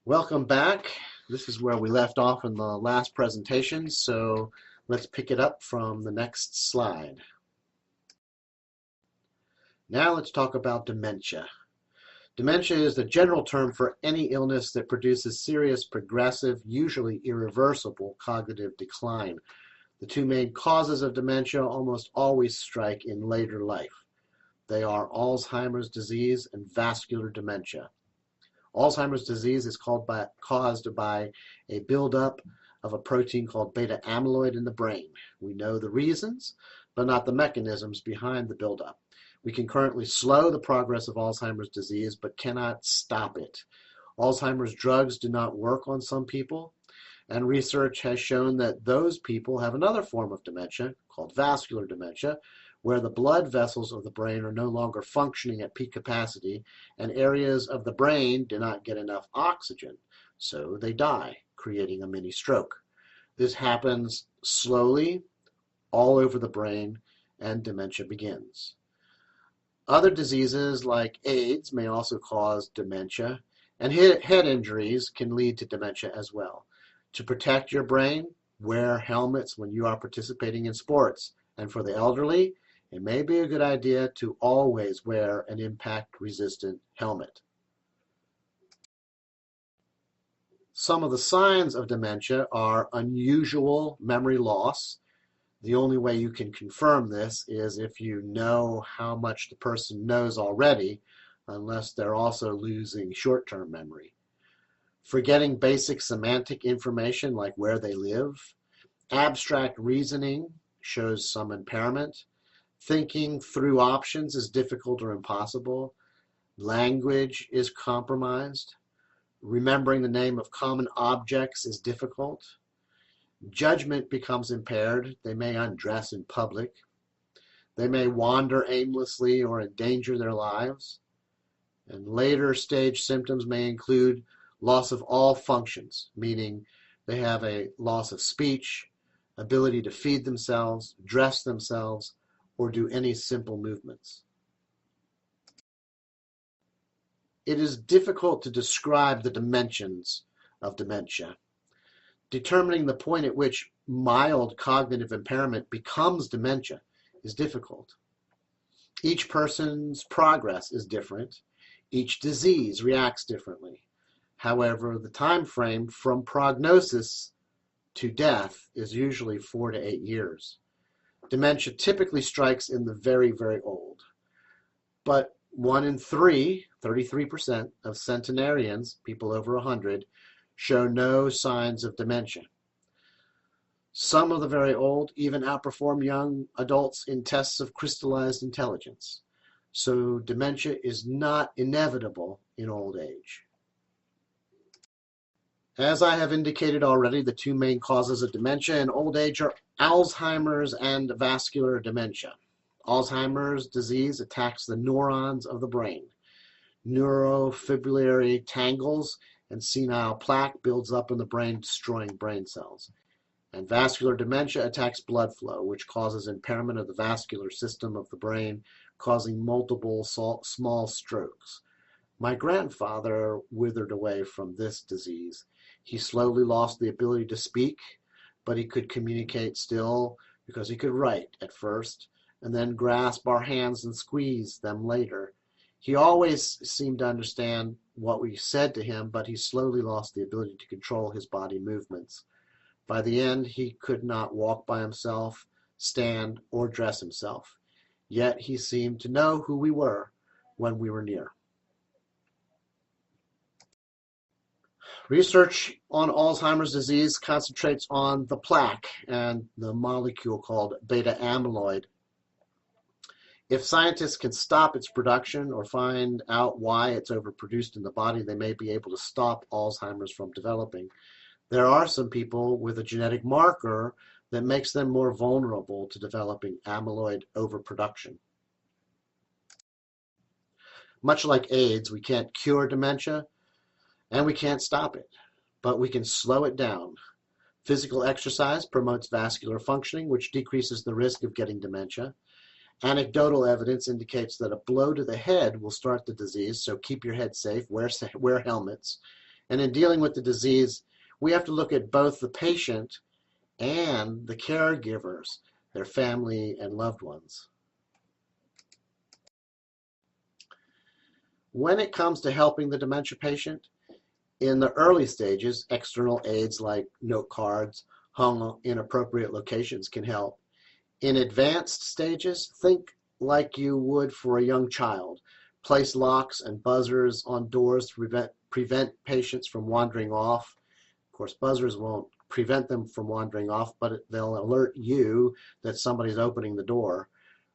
Welcome back. This is where we left off in the last presentation, so let's pick it up from the next slide. Now let's talk about dementia. Dementia is the general term for any illness that produces serious, progressive, usually irreversible cognitive decline. The two main causes of dementia almost always strike in later life. They are Alzheimer's disease and vascular dementia. Alzheimer's disease is caused by a buildup of a protein called beta amyloid in the brain. We know the reasons, but not the mechanisms behind the buildup. We can currently slow the progress of Alzheimer's disease, but cannot stop it. Alzheimer's drugs do not work on some people, and research has shown that those people have another form of dementia called vascular dementia, where the blood vessels of the brain are no longer functioning at peak capacity and areas of the brain do not get enough oxygen, so they die, creating a mini stroke. This happens slowly all over the brain and dementia begins. Other diseases like AIDS may also cause dementia, and head injuries can lead to dementia as well. To protect your brain, wear helmets when you are participating in sports, and for the elderly, it may be a good idea to always wear an impact-resistant helmet. Some of the signs of dementia are unusual memory loss. The only way you can confirm this is if you know how much the person knows already, unless they're also losing short-term memory. Forgetting basic semantic information like where they live. Abstract reasoning shows some impairment. Thinking through options is difficult or impossible. Language is compromised. Remembering the name of common objects is difficult. Judgment becomes impaired. They may undress in public. They may wander aimlessly or endanger their lives. And later stage symptoms may include loss of all functions, meaning they have a loss of speech, ability to feed themselves, dress themselves, or do any simple movements. It is difficult to describe the dimensions of dementia. Determining the point at which mild cognitive impairment becomes dementia is difficult. Each person's progress is different. Each disease reacts differently. However, the time frame from prognosis to death is usually 4 to 8 years. Dementia typically strikes in the very, very old. But 1 in 3, 33% of centenarians, people over 100, show no signs of dementia. Some of the very old even outperform young adults in tests of crystallized intelligence. So dementia is not inevitable in old age. As I have indicated already, the two main causes of dementia in old age are Alzheimer's and vascular dementia. Alzheimer's disease attacks the neurons of the brain. Neurofibrillary tangles and senile plaque builds up in the brain, destroying brain cells. And vascular dementia attacks blood flow, which causes impairment of the vascular system of the brain, causing multiple small strokes. My grandfather withered away from this disease. He slowly lost the ability to speak, but he could communicate still because he could write at first and then grasp our hands and squeeze them later. He always seemed to understand what we said to him, but he slowly lost the ability to control his body movements. By the end, he could not walk by himself, stand, or dress himself. Yet he seemed to know who we were when we were near. Research on Alzheimer's disease concentrates on the plaque and the molecule called beta amyloid. If scientists can stop its production or find out why it's overproduced in the body, they may be able to stop Alzheimer's from developing. There are some people with a genetic marker that makes them more vulnerable to developing amyloid overproduction. Much like AIDS, we can't cure dementia, and we can't stop it, but we can slow it down. Physical exercise promotes vascular functioning, which decreases the risk of getting dementia. Anecdotal evidence indicates that a blow to the head will start the disease, so keep your head safe, wear helmets, And in dealing with the disease, we have to look at both the patient and the caregivers, their family and loved ones. When it comes to helping the dementia patient, in the early stages, external aids like note cards hung in appropriate locations can help. In advanced stages, think like you would for a young child. Place locks and buzzers on doors to prevent patients from wandering off. Of course, buzzers won't prevent them from wandering off, but they'll alert you that somebody's opening the door.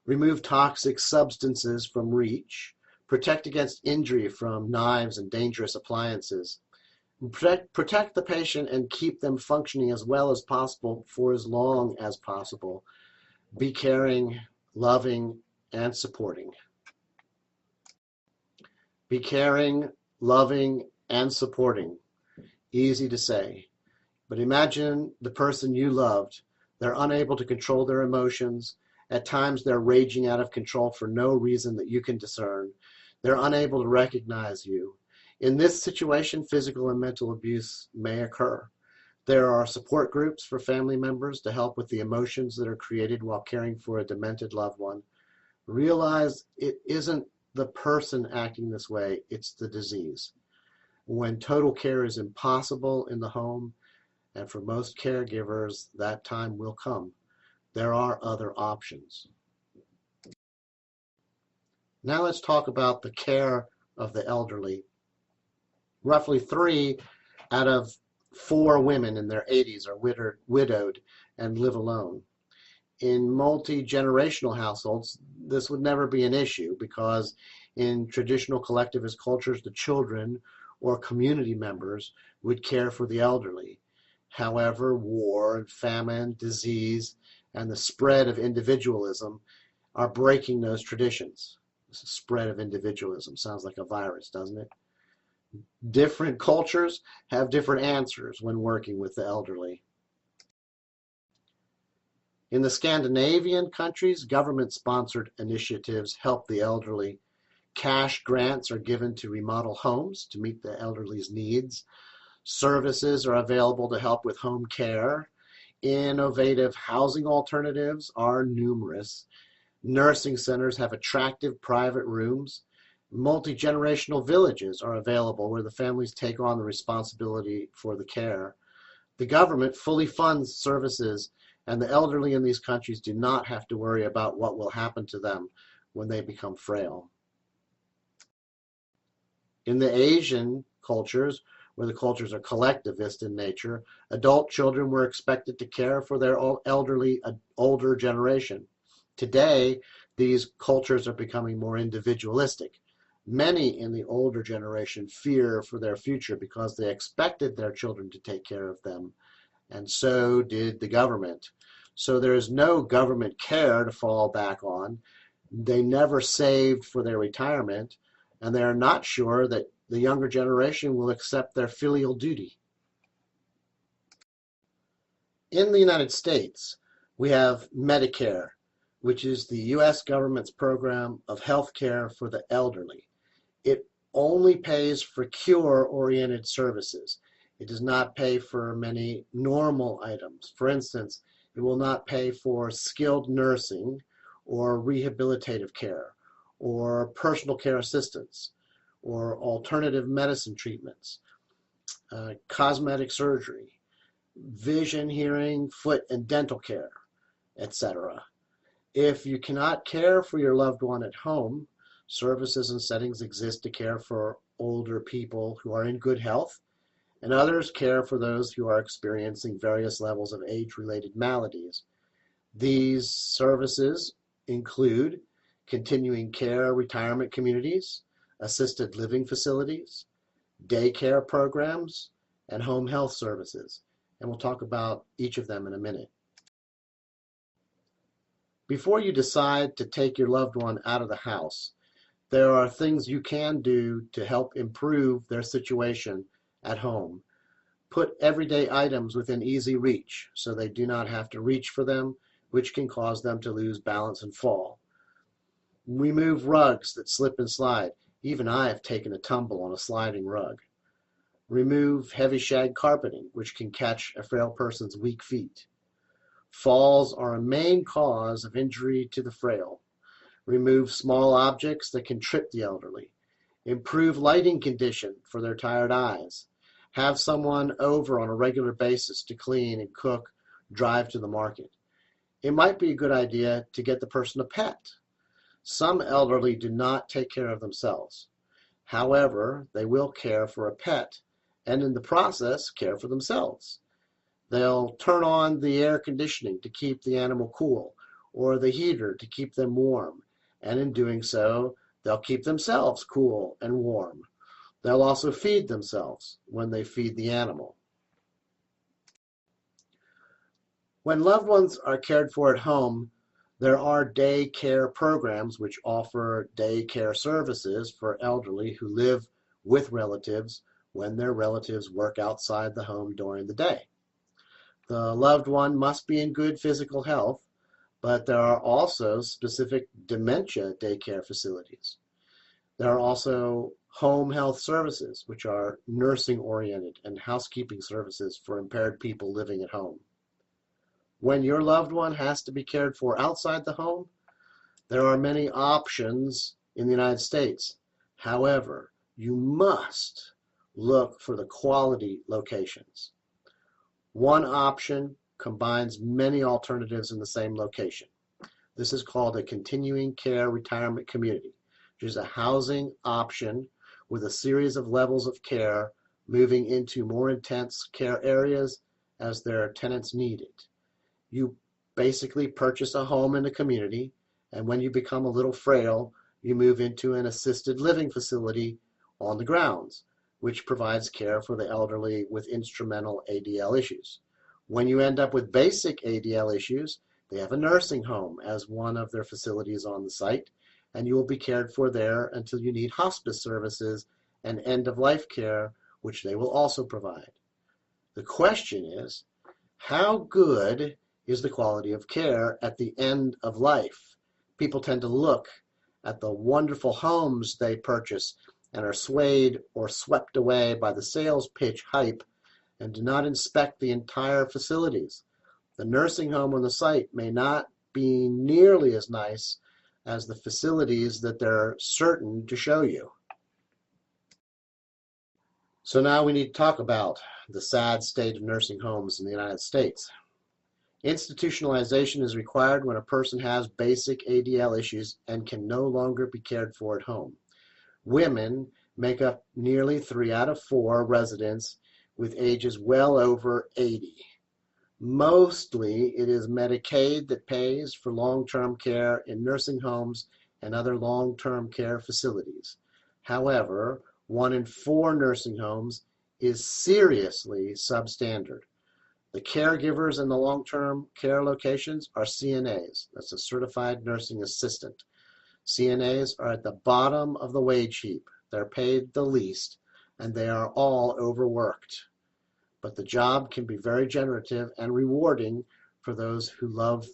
Remove toxic substances from reach. Protect against injury from knives and dangerous appliances. Protect the patient and keep them functioning as well as possible for as long as possible. Be caring, loving, and supporting. Be caring, loving, and supporting. Easy to say. But imagine the person you loved. They're unable to control their emotions. At times they're raging out of control for no reason that you can discern. They're unable to recognize you. In this situation, physical and mental abuse may occur. There are support groups for family members to help with the emotions that are created while caring for a demented loved one. Realize it isn't the person acting this way, it's the disease. When total care is impossible in the home, and for most caregivers, that time will come. There are other options. Now let's talk about the care of the elderly. Roughly 3 out of 4 women in their 80s are widowed and live alone. In multi-generational households, this would never be an issue because in traditional collectivist cultures, the children or community members would care for the elderly. However, war and famine, disease, and the spread of individualism are breaking those traditions. This spread of individualism sounds like a virus, doesn't it? Different cultures have different answers when working with the elderly. In the Scandinavian countries, government-sponsored initiatives help the elderly. Cash grants are given to remodel homes to meet the elderly's needs. Services are available to help with home care. Innovative housing alternatives are numerous. Nursing centers have attractive private rooms. Multi-generational villages are available where the families take on the responsibility for the care. The government fully funds services, and the elderly in these countries do not have to worry about what will happen to them when they become frail. In the Asian cultures, where the cultures are collectivist in nature, adult children were expected to care for their elderly, older generation. Today, these cultures are becoming more individualistic. Many in the older generation fear for their future because they expected their children to take care of them, and so did the government. So there is no government care to fall back on. They never saved for their retirement, and they are not sure that the younger generation will accept their filial duty. In the United States, we have Medicare, which is the U.S. government's program of health care for the elderly. It only pays for cure-oriented services. It does not pay for many normal items. For instance, it will not pay for skilled nursing or rehabilitative care or personal care assistance or alternative medicine treatments, cosmetic surgery, vision, hearing, foot and dental care, etc. If you cannot care for your loved one at home, services and settings exist to care for older people who are in good health, and others care for those who are experiencing various levels of age-related maladies. These services include continuing care retirement communities, assisted living facilities, daycare programs, and home health services. And we'll talk about each of them in a minute. Before you decide to take your loved one out of the house, there are things you can do to help improve their situation at home. Put everyday items within easy reach so they do not have to reach for them, which can cause them to lose balance and fall. Remove rugs that slip and slide. Even I have taken a tumble on a sliding rug. Remove heavy shag carpeting, which can catch a frail person's weak feet. Falls are a main cause of injury to the frail. Remove small objects that can trip the elderly. Improve lighting condition for their tired eyes. Have someone over on a regular basis to clean and cook, drive to the market. It might be a good idea to get the person a pet. Some elderly do not take care of themselves. However, they will care for a pet and in the process care for themselves. They'll turn on the air conditioning to keep the animal cool or the heater to keep them warm, and in doing so, they'll keep themselves cool and warm. They'll also feed themselves when they feed the animal. When loved ones are cared for at home, there are day care programs which offer day care services for elderly who live with relatives when their relatives work outside the home during the day. The loved one must be in good physical health, but there are also specific dementia daycare facilities. There are also home health services, which are nursing-oriented, and housekeeping services for impaired people living at home. When your loved one has to be cared for outside the home, there are many options in the United States. However, you must look for the quality locations. One option combines many alternatives in the same location. This is called a continuing care retirement community, which is a housing option with a series of levels of care moving into more intense care areas as their tenants need it. You basically purchase a home in a community, and when you become a little frail, you move into an assisted living facility on the grounds, which provides care for the elderly with instrumental ADL issues. When you end up with basic ADL issues, they have a nursing home as one of their facilities on the site, and you will be cared for there until you need hospice services and end-of-life care, which they will also provide. The question is, how good is the quality of care at the end of life? People tend to look at the wonderful homes they purchase and are swayed or swept away by the sales pitch hype and do not inspect the entire facilities. The nursing home on the site may not be nearly as nice as the facilities that they're certain to show you. So now we need to talk about the sad state of nursing homes in the United States. Institutionalization is required when a person has basic ADL issues and can no longer be cared for at home. Women make up nearly 3 out of 4 residents with ages well over 80. Mostly it is Medicaid that pays for long-term care in nursing homes and other long-term care facilities. However, 1 in 4 nursing homes is seriously substandard. The caregivers in the long-term care locations are CNAs. That's a certified nursing assistant. CNAs are at the bottom of the wage heap. They're paid the least, and they are all overworked. But the job can be very generative and rewarding for those who love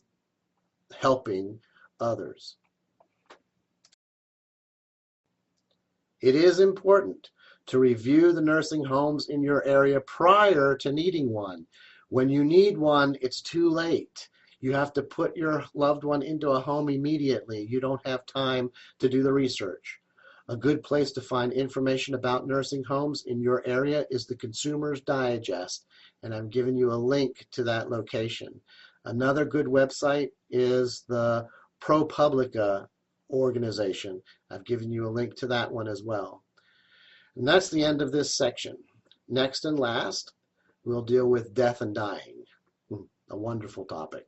helping others. It is important to review the nursing homes in your area prior to needing one. When you need one, it's too late. You have to put your loved one into a home immediately. You don't have time to do the research. A good place to find information about nursing homes in your area is the Consumer's Digest, and I'm giving you a link to that location. Another good website is the ProPublica organization. I've given you a link to that one as well. And that's the end of this section. Next and last, we'll deal with death and dying. A wonderful topic.